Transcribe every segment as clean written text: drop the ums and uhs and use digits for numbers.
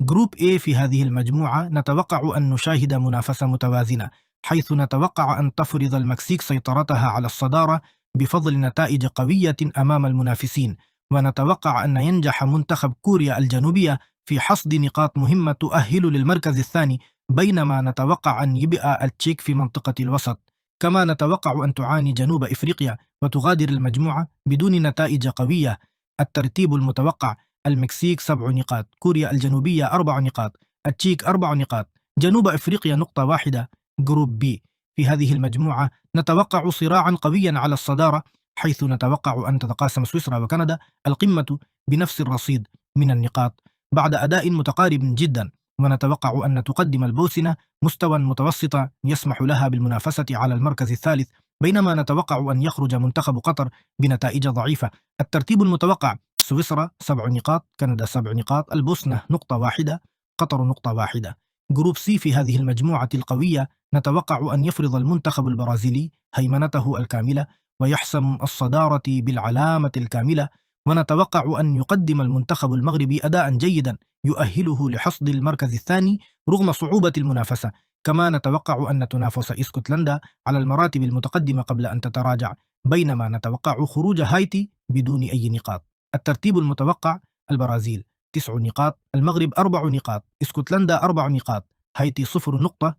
جروب A في هذه المجموعة نتوقع أن نشاهد منافسة متوازنة، حيث نتوقع أن تفرض المكسيك سيطرتها على الصدارة بفضل نتائج قوية أمام المنافسين، ونتوقع أن ينجح منتخب كوريا الجنوبية في حصد نقاط مهمة تؤهل للمركز الثاني، بينما نتوقع أن يبقى التشيك في منطقة الوسط. كما نتوقع أن تعاني جنوب إفريقيا وتغادر المجموعة بدون نتائج قوية. الترتيب المتوقع: المكسيك 7 نقاط، كوريا الجنوبية 4 نقاط، التشيك 4 نقاط، جنوب أفريقيا نقطة واحدة. جروب بي في هذه المجموعة نتوقع صراعا قويا على الصدارة، حيث نتوقع أن تتقاسم سويسرا وكندا القمة بنفس الرصيد من النقاط بعد أداء متقارب جدا، ونتوقع أن تقدم البوسنة مستوى متوسط يسمح لها بالمنافسة على المركز الثالث، بينما نتوقع أن يخرج منتخب قطر بنتائج ضعيفة. الترتيب المتوقع: سويسرا 7 نقاط، كندا 7 نقاط، البوسنة نقطة واحدة، قطر نقطة واحدة. جروب سي في هذه المجموعة القوية نتوقع أن يفرض المنتخب البرازيلي هيمنته الكاملة ويحسم الصدارة بالعلامة الكاملة، ونتوقع أن يقدم المنتخب المغربي أداء جيدا يؤهله لحصد المركز الثاني رغم صعوبة المنافسة. كما نتوقع أن تنافس اسكتلندا على المراتب المتقدمة قبل أن تتراجع، بينما نتوقع خروج هايتي بدون أي نقاط. الترتيب المتوقع: البرازيل 9 نقاط، المغرب 4 نقاط، اسكتلندا 4 نقاط، هايتي 0 نقطة.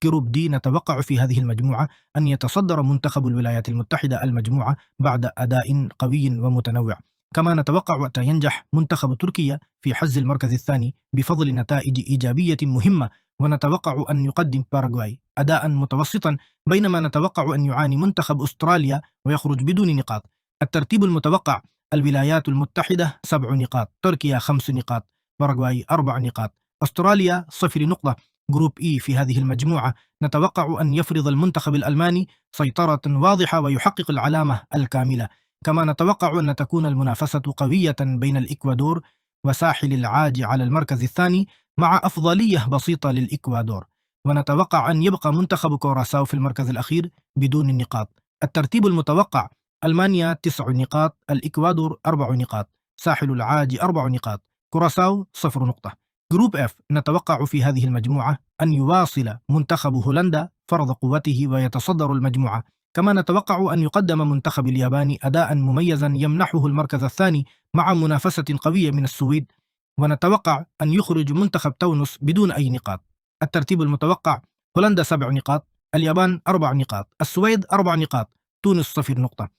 جروب دي نتوقع في هذه المجموعة أن يتصدر منتخب الولايات المتحدة المجموعة بعد أداء قوي ومتنوع. كما نتوقع أن ينجح منتخب تركيا في حز المركز الثاني بفضل نتائج إيجابية مهمة، ونتوقع أن يقدم باراغواي أداء متوسطا، بينما نتوقع أن يعاني منتخب أستراليا ويخرج بدون نقاط. الترتيب المتوقع: الولايات المتحدة 7 نقاط، تركيا 5 نقاط، باراغواي 4 نقاط، أستراليا 0 نقطة. جروب إي في هذه المجموعة نتوقع أن يفرض المنتخب الألماني سيطرة واضحة ويحقق العلامة الكاملة. كما نتوقع أن تكون المنافسة قوية بين الإكوادور وساحل العاج على المركز الثاني مع أفضلية بسيطة للإكوادور، ونتوقع أن يبقى منتخب كوراساو في المركز الأخير بدون النقاط. الترتيب المتوقع: ألمانيا 9 نقاط، الإكوادور 4 نقاط، ساحل العاج 4 نقاط، كوراساو 0 نقطة. جروب اف نتوقع في هذه المجموعة أن يواصل منتخب هولندا فرض قوته ويتصدر المجموعة، كما نتوقع أن يقدم منتخب اليابان أداء مميزا يمنحه المركز الثاني مع منافسة قوية من السويد، ونتوقع أن يخرج منتخب تونس بدون أي نقاط. الترتيب المتوقع: هولندا 7 نقاط، اليابان 4 نقاط، السويد 4 نقاط، تونس 0 نقطة.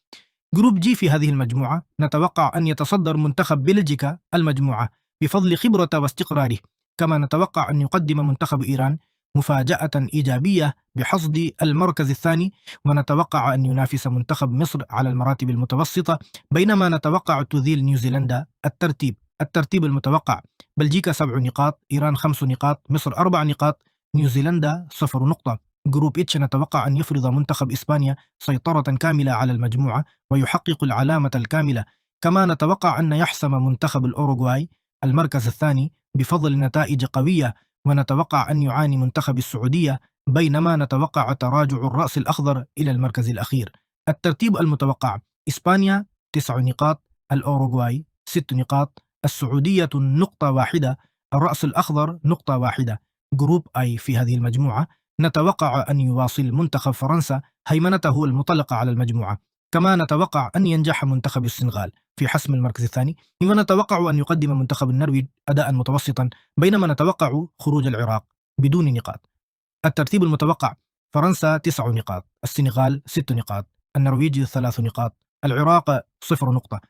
جروب جي في هذه المجموعة نتوقع أن يتصدر منتخب بلجيكا المجموعة بفضل خبرة واستقراره، كما نتوقع أن يقدم منتخب إيران مفاجأة إيجابية بحصد المركز الثاني، ونتوقع أن ينافس منتخب مصر على المراتب المتوسطة، بينما نتوقع تذيل نيوزيلندا الترتيب المتوقع: بلجيكا 7 نقاط، إيران 5 نقاط، مصر 4 نقاط، نيوزيلندا 0 نقطة. جروب اتش نتوقع أن يفرض منتخب إسبانيا سيطرة كاملة على المجموعة ويحقق العلامة الكاملة، كما نتوقع أن يحسم منتخب الأوروغواي المركز الثاني بفضل نتائج قوية، ونتوقع أن يعاني منتخب السعودية، بينما نتوقع تراجع الرأس الأخضر إلى المركز الأخير. الترتيب المتوقع: إسبانيا 9 نقاط، الأوروغواي 6 نقاط، السعودية نقطة واحدة، الرأس الأخضر نقطة واحدة. جروب أي في هذه المجموعة نتوقع أن يواصل منتخب فرنسا هيمنته المطلقة على المجموعة، كما نتوقع أن ينجح منتخب السنغال في حسم المركز الثاني، ونتوقع أن يقدم منتخب النرويج أداء متوسطا، بينما نتوقع خروج العراق بدون نقاط. الترتيب المتوقع: فرنسا 9 نقاط، السنغال 6 نقاط، النرويج 3 نقاط، العراق 0 نقطة.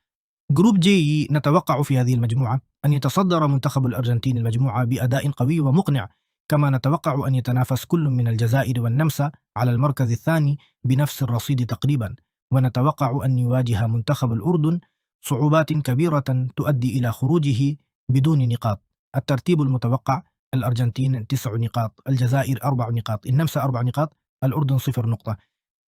جروب جي نتوقع في هذه المجموعة أن يتصدر منتخب الأرجنتين المجموعة بأداء قوي ومقنع، كما نتوقع أن يتنافس كل من الجزائر والنمسا على المركز الثاني بنفس الرصيد تقريبا، ونتوقع أن يواجه منتخب الأردن صعوبات كبيرة تؤدي إلى خروجه بدون نقاط. الترتيب المتوقع: الأرجنتين 9 نقاط، الجزائر 4 نقاط، النمسا 4 نقاط، الأردن 0 نقطة.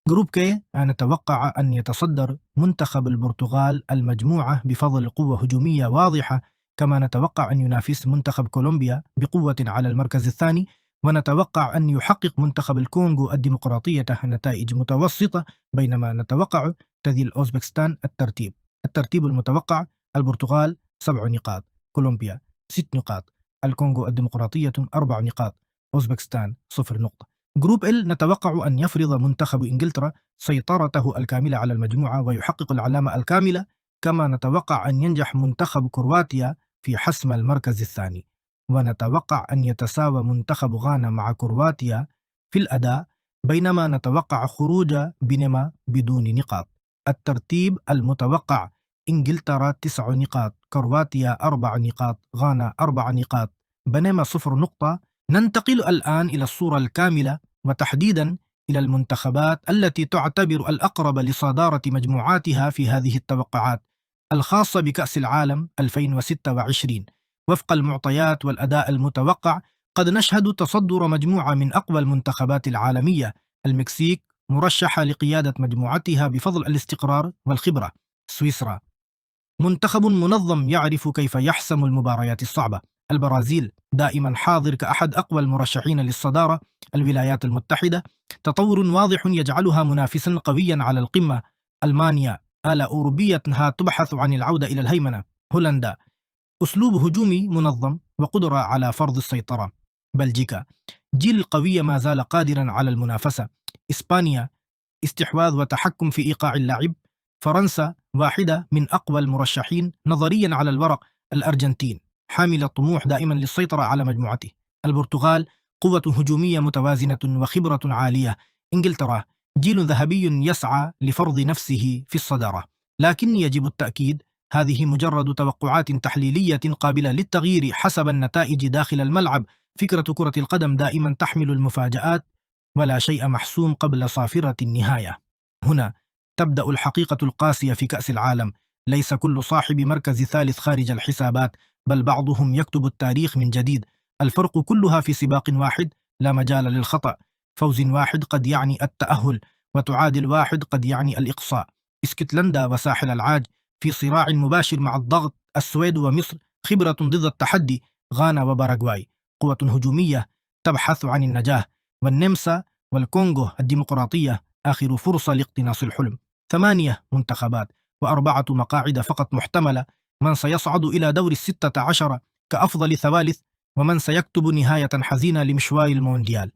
جروب كي نتوقع أن يتصدر منتخب البرتغال المجموعة بفضل قوة هجومية واضحة، كما نتوقع أن ينافس منتخب كولومبيا بقوة على المركز الثاني، ونتوقع أن يحقق منتخب الكونغو الديمقراطية نتائج متوسطة، بينما نتوقع تذيل أوزبكستان. الترتيب المتوقع: البرتغال 7 نقاط، كولومبيا 6 نقاط، الكونغو الديمقراطية 4 نقاط، أوزبكستان 0 نقطة. جروب ال نتوقع أن يفرض منتخب إنجلترا سيطرته الكاملة على المجموعة ويحقق العلامة الكاملة، كما نتوقع أن ينجح منتخب كرواتيا في حسم المركز الثاني، ونتوقع أن يتساوى منتخب غانا مع كرواتيا في الأداء، بينما نتوقع خروج بنما بدون نقاط. الترتيب المتوقع: إنجلترا 9 نقاط، كرواتيا 4 نقاط، غانا 4 نقاط، بنما 0 نقطة. ننتقل الآن إلى الصورة الكاملة، وتحديدا إلى المنتخبات التي تعتبر الأقرب لصدارة مجموعاتها في هذه التوقعات الخاصة بكأس العالم 2026. وفق المعطيات والأداء المتوقع، قد نشهد تصدر مجموعة من أقوى المنتخبات العالمية. المكسيك مرشحة لقيادة مجموعتها بفضل الاستقرار والخبرة. سويسرا منتخب منظم يعرف كيف يحسم المباريات الصعبة. البرازيل دائما حاضر كأحد أقوى المرشحين للصدارة. الولايات المتحدة تطور واضح يجعلها منافسا قويا على القمة. ألمانيا آلة أوروبية تبحث عن العودة إلى الهيمنة. هولندا أسلوب هجومي منظم وقدرة على فرض السيطرة. بلجيكا جيل قوي ما زال قادرا على المنافسة. إسبانيا استحواذ وتحكم في إيقاع اللعب. فرنسا واحدة من أقوى المرشحين نظريا على الورق. الأرجنتين حامل الطموح دائما للسيطرة على مجموعته. البرتغال قوة هجومية متوازنة وخبرة عالية. إنجلترا جيل ذهبي يسعى لفرض نفسه في الصدارة، لكن يجب التأكيد هذه مجرد توقعات تحليلية قابلة للتغيير حسب النتائج داخل الملعب. فكرة كرة القدم دائما تحمل المفاجآت، ولا شيء محسوم قبل صافرة النهاية. هنا تبدأ الحقيقة القاسية في كأس العالم. ليس كل صاحب مركز ثالث خارج الحسابات، بل بعضهم يكتب التاريخ من جديد. الفرق كلها في سباق واحد، لا مجال للخطأ. فوز واحد قد يعني التأهل، وتعادل واحد قد يعني الإقصاء. اسكتلندا وساحل العاج في صراع مباشر مع الضغط. السويد ومصر خبرة ضد التحدي. غانا وباراغواي قوة هجومية تبحث عن النجاح. والنمسا والكونغو الديمقراطية آخر فرصة لاقتناص الحلم. 8 منتخبات و4 مقاعد فقط محتملة. من سيصعد إلى دور 16 كأفضل ثالث، ومن سيكتب نهاية حزينة لمشوار المونديال.